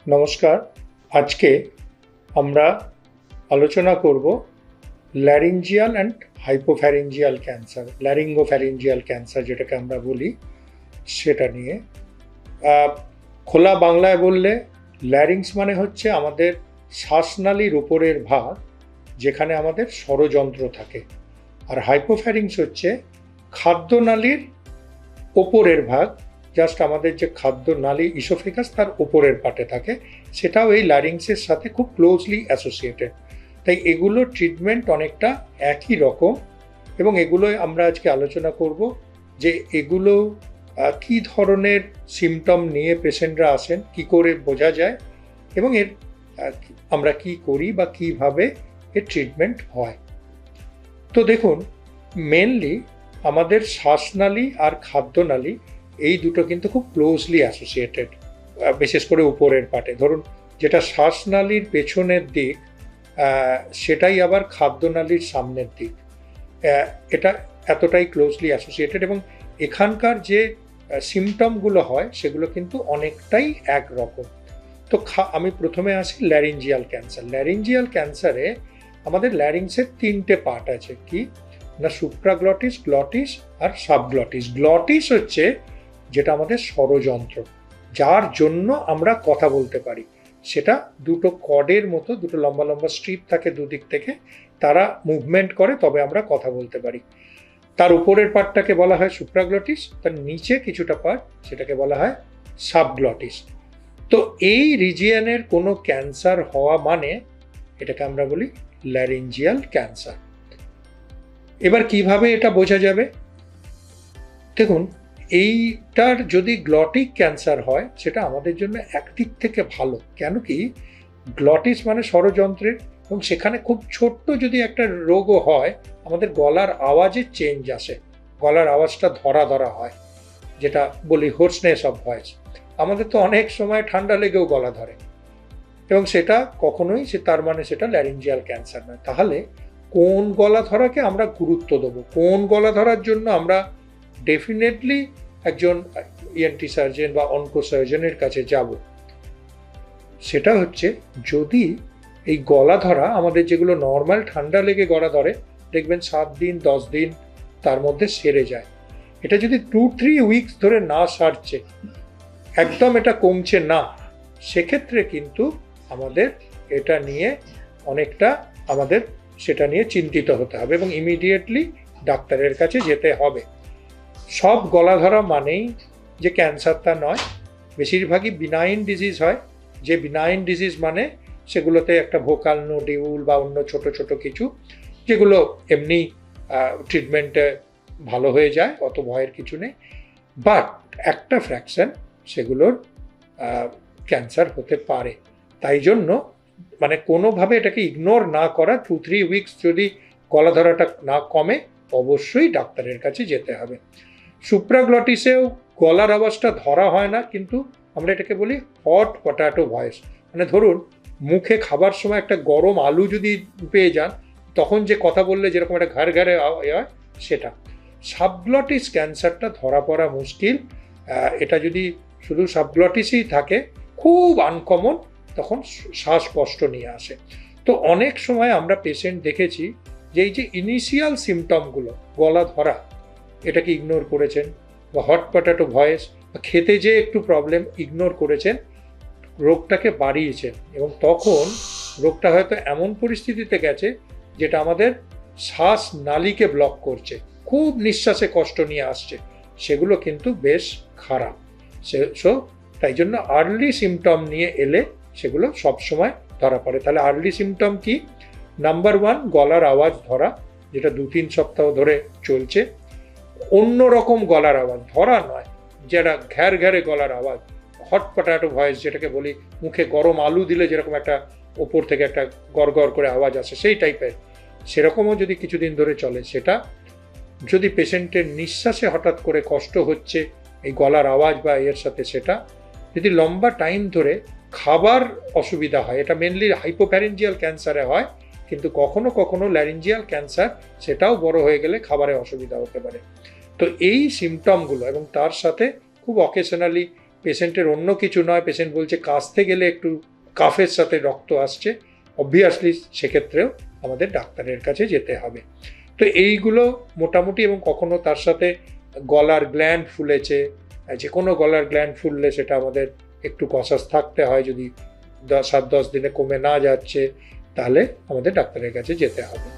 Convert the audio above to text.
নমস্কার। আজকে আমরা আলোচনা করব ল্যারিঞ্জিয়াল অ্যান্ড হাইপোফ্যারিঞ্জিয়াল ক্যান্সার, ল্যারিঙ্গোফ্যারিঞ্জিয়াল ক্যান্সার যেটাকে আমরা বলি, সেটা নিয়ে। খোলা বাংলায় বললে ল্যারিংস মানে হচ্ছে আমাদের শ্বাসনালীর উপরের ভাগ, যেখানে আমাদের স্বরযন্ত্র থাকে। আর হাইপোফ্যারিংস হচ্ছে খাদ্যনালীর ওপরের ভাগ, জাস্ট আমাদের যে খাদ্য নালী ইসোফেগাস তার উপরের পাটে থাকে, সেটাও এই ল্যারিংসের সাথে খুব ক্লোজলি অ্যাসোসিয়েটেড। তাই এগুলো ট্রিটমেন্ট অনেকটা একই রকম, এবং এগুলোই আমরা আজকে আলোচনা করব যে এগুলো কি ধরনের সিমটম নিয়ে পেশেন্টরা আসেন, কি করে বোঝা যায়, এবং এর আমরা কি করি বা কিভাবে এর ট্রিটমেন্ট হয়। তো দেখুন, মেনলি আমাদের শ্বাসনালী আর খাদ্যনালী এই দুটো কিন্তু খুব ক্লোজলি অ্যাসোসিয়েটেড, বিশেষ করে উপরের পাটে। ধরুন, যেটা শ্বাসনালীর পেছনের দিক, সেটাই আবার খাদ্যনালীর সামনের দিক। এটা এতটাই ক্লোজলি অ্যাসোসিয়েটেড, এবং এখানকার যে সিমটমগুলো হয় সেগুলো কিন্তু অনেকটাই একরকম। তো আমি প্রথমে আসি ল্যারিঞ্জিয়াল ক্যান্সার। ল্যারিঞ্জিয়াল ক্যান্সারে আমাদের ল্যারিংসের তিনটে পার্ট আছে, কি না, সুপ্রাগ্লটিস, গ্লটিস আর সাবগ্লটিস। গ্লটিস হচ্ছে যেটা আমাদের স্বরযন্ত্র, যার জন্য আমরা কথা বলতে পারি। সেটা দুটো কর্ডের মতো, দুটো লম্বা লম্বা স্ট্রিপ থাকে দুদিক থেকে, তারা মুভমেন্ট করে, তবে আমরা কথা বলতে পারি। তার উপরের পার্টটাকে বলা হয় সুপ্রাগ্লটিস, তার নিচে কিছুটা পার্ট সেটাকে বলা হয় সাবগ্লটিস। তো এই রিজিয়নের কোনো ক্যান্সার হওয়া মানে এটাকে আমরা বলি ল্যারিঞ্জিয়াল ক্যান্সার। এবার কিভাবে এটা বোঝা যাবে? দেখুন, এইটার যদি গ্লটিক ক্যান্সার হয় সেটা আমাদের জন্য একদিক থেকে ভালো। কেন কি, গ্লটিস মানে স্বরযন্ত্রের, এবং সেখানে খুব ছোট্ট যদি একটা রোগও হয়, আমাদের গলার আওয়াজে চেঞ্জ আসে, গলার আওয়াজটা ধরা ধরা হয়, যেটা বলি হোর্সনেস অফ ভয়েস। আমাদের তো অনেক সময় ঠান্ডা লেগেও গলা ধরে, এবং সেটা কখনোই তার মানে সেটা ল্যারিঞ্জিয়াল ক্যান্সার নয়। তাহলে কোন গলা ধরাকে আমরা গুরুত্ব দেবো? কোন গলা ধরার জন্য আমরা ডেফিনেটলি একজন ইএনটি সার্জন বা অনকো সার্জনের কাছে যাব? সেটা হচ্ছে, যদি এই গলা ধরা আমাদের যেগুলো নর্মাল ঠান্ডা লেগে গলা ধরে, দেখবেন 7 দিন 10 দিন তার মধ্যে সেরে যায়। এটা যদি 2-3 উইকস ধরে না সারছে, একদম এটা কমছে না, সেক্ষেত্রে কিন্তু আমাদের এটা নিয়ে অনেকটা আমাদের সেটা নিয়ে চিন্তিত হতে হবে, এবং ইমিডিয়েটলি ডাক্তারের কাছে যেতে হবে। সব গলা ধরা মানেই যে ক্যান্সার তা নয়, বেশিরভাগই বিনাইন ডিজিজ হয়। যে বিনাইন ডিজিজ মানে সেগুলোতে একটা ভোকাল নোডিউল বা অন্য ছোট ছোট কিছু, যেগুলো এমনি ট্রিটমেন্টে ভালো হয়ে যায়, অত ভয়ের কিছু নেই। বাট একটা ফ্র্যাকশন সেগুলোর ক্যান্সার হতে পারে। তাই জন্য মানে কোনোভাবে এটাকে ইগনোর না করা, 2-3 উইকস যদি গলা ধরাটা না কমে, অবশ্যই ডাক্তারের কাছে যেতে হবে। সুপ্রাগ্লটিসেও গলার আওয়াজটা ধরা হয় না, কিন্তু আমরা এটাকে বলি হট পটাটো ভয়েস। মানে ধরুন, মুখে খাবার সময় একটা গরম আলু যদি পেয়ে যান, তখন যে কথা বললে যেরকম একটা ঘাড় ঘাড়ে হয়, সেটা। সাবগ্লটিস ক্যান্সারটা ধরা পড়া মুশকিল। এটা যদি শুধু সাবগ্লটিসই থাকে, খুব আনকমন, তখন শ্বাসকষ্ট নিয়ে আসে। তো অনেক সময় আমরা পেশেন্ট দেখেছি যে এই যে ইনিশিয়াল সিমটমগুলো, গলা ধরা, এটাকে ইগনোর করেছেন, বা হট পটাটো ভয়েস, বা খেতে যে একটু প্রবলেম, ইগনোর করেছেন, রোগটাকে বাড়িয়েছেন, এবং তখন রোগটা হয়তো এমন পরিস্থিতিতে গেছে যেটা আমাদের শ্বাস নালীকে ব্লক করছে, খুব নিঃশ্বাসে কষ্ট নিয়ে আসছে। সেগুলো কিন্তু বেশ খারাপ। তাই জন্য আর্লি সিমটম নিয়ে এলে সেগুলো সবসময় ধরা পড়ে। তাহলে আর্লি সিমটম কি? নাম্বার 1, গলার আওয়াজ ধরা, যেটা 2-3 সপ্তাহ ধরে চলছে। অন্য রকম গলার আওয়াজ, ধরা নয়, যেটা ঘ্যার ঘ্যারে গলার আওয়াজ, হট পটাটো ভয়েস যেটাকে বলি, মুখে গরম আলু দিলে যেরকম একটা ওপর থেকে একটা গড় গড় করে আওয়াজ আসে, সেই টাইপের, সেরকমও যদি কিছুদিন ধরে চলে, সেটা। যদি পেশেন্টের নিঃশ্বাসে হঠাৎ করে কষ্ট হচ্ছে এই গলার আওয়াজ বা এর সাথে, সেটা। যদি লম্বা টাইম ধরে খাবার অসুবিধা হয়, এটা মেনলি হাইপোফ্যারিঞ্জিয়াল ক্যান্সারে হয়, কিন্তু কখনো কখনো ল্যারিঞ্জিয়াল ক্যান্সার সেটাও বড় হয়ে গেলে খাবারে অসুবিধা হতে পারে। তো এই সিমটমগুলো, এবং তার সাথে খুব অকেশনালি পেশেন্টের অন্য কিছু নয়, পেশেন্ট বলছে কাশতে গেলে একটু কাফের সাথে রক্ত আসছে, অবভিয়াসলি সেক্ষেত্রেও আমাদের ডাক্তারের কাছে যেতে হবে। তো এইগুলো মোটামুটি, এবং কখনো তার সাথে গলার গ্ল্যান্ড ফুলেছে, যে কোনো গলার গ্ল্যান্ড ফুললে সেটা আমাদের একটু কসাস থাকতে হয়, যদি 7-10 দিনে কমে না যাচ্ছে তাহলে আমাদের ডাক্তারের কাছে যেতে হবে।